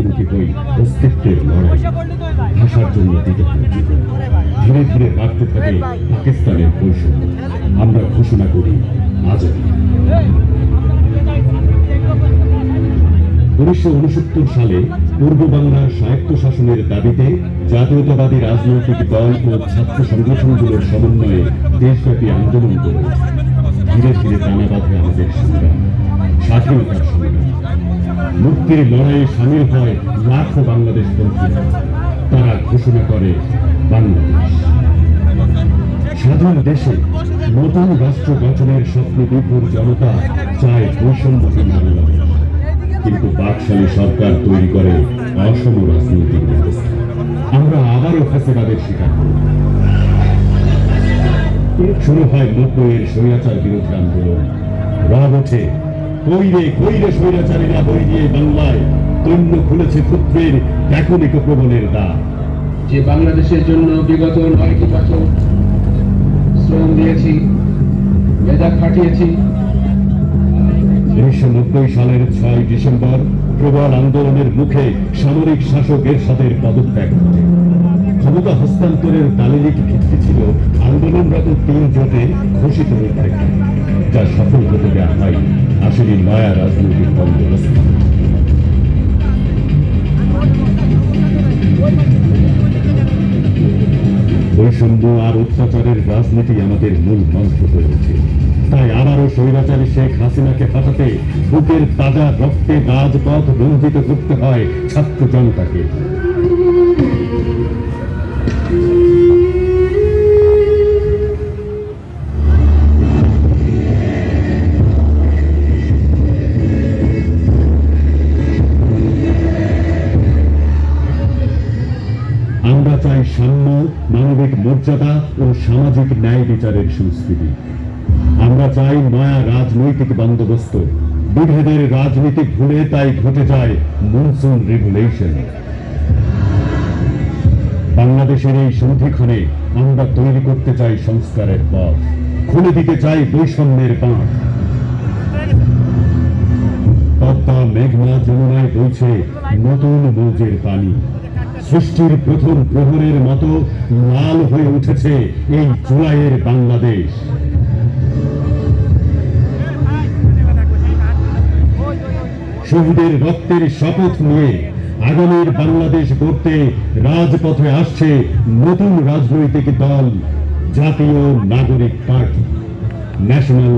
মুখোমুখি হই অস্তিত্বের লড়াই। ভাষার জন্য দিতে হয় জীবন। ধীরে ধীরে বাড়তে থাকে পাকিস্তানের বৈষম্য। আমরা ঘোষণা করি আজাদী। 1969 সালে পূর্ব বাংলার স্বায়ত্তশাসনের দাবিতে জাতীয়তাবাদী রাজনৈতিক দল ও ছাত্র সংগঠনগুলোর সমন্বয়ে দেশব্যাপী আন্দোলন করে ধীরে ধীরে টানা বাঁধে আমাদের সংগ্রাম, স্বাধীনতার সংগ্রাম। মুক্তির লড়াইয়ে সামিল হয় লাখো বাংলাদেশ পন্থীরা। তারা ঘোষণা করে বাংলাদেশ। স্বাধীন দেশে নতুন রাষ্ট্র গঠনের স্বপ্ন বিভোর জনতা চায় বৈষম্যহীন বাংলাদেশ। কিন্তু বাকশালী সরকার তৈরি করে অসম রাজনৈতিক ব্যবস্থা। আমরা আবারও ফ্যাসিবাদের শিকার হই। শুরু হয় 90-এর স্বৈরাচার বিরোধী আন্দোলন। রাগ ওঠে, কইরে কইরে স্বৈরাচারীরা বই দিয়ে বাংলায় দৈন্য খুলেছে পুত্রের ব্যাকনিক প্রবণের দ্বার। যে বাংলাদেশের জন্য বিগত 9টি বছর শ্রম দিয়েছি, মেধা খাটিয়েছি। 1990 সালের 6 ডিসেম্বর প্রবল আন্দোলনের মুখে সামরিক শাসক এরশাদের পদত্যাগ ঘটে। ক্ষমতা হস্তান্তরের দালিলিক ভিত্তি ছিল আন্দোলনরত 3 জোটে ঘোষিত রূপরেখা, যা সফল হতে দেওয়া হয় আসলে নয়া রাজনৈতিক বন্দোবস্ত। বৈষম্য আর অত্যাচারের রাজনীতি আমাদের মূল মন্ত্র হয়ে ওঠে। তাই আবারও স্বৈরাচারী শেখ হাসিনাকে হটাতে বুকের তাজা রক্তে রাজপথ রঞ্জিত করতে হয় ছাত্র জনতাকে। আমরা চাই সাম্য, মানবিক মর্যাদা ও সামাজিক ন্যায় বিচারের সংস্কৃতি। আমরা চাই নয়া রাজনৈতিক বন্দোবস্ত। বিভেদের রাজনীতি ভুলে তাই ঘটে যায় মনসুন রেগুলেশন। বাংলাদেশের এই সন্ধিক্ষণে আমরা তৈরি করতে চাই সংস্কারের পথ, খুলে দিতে চাই বৈষম্যের বাঁধ। পদ্মা, মেঘনা, যমুনায় বইছে নতুন মৌজের পানি। সৃষ্টির প্রথম প্রহরের মতো লাল হয়ে উঠেছে এই জুলাইয়ের বাংলাদেশ। শহীদের রক্তের শপথ নিয়ে আগামীর বাংলাদেশ গড়তে রাজপথে আসছে নতুন রাজনৈতিক দল, জাতীয় নাগরিক পার্টি, ন্যাশনাল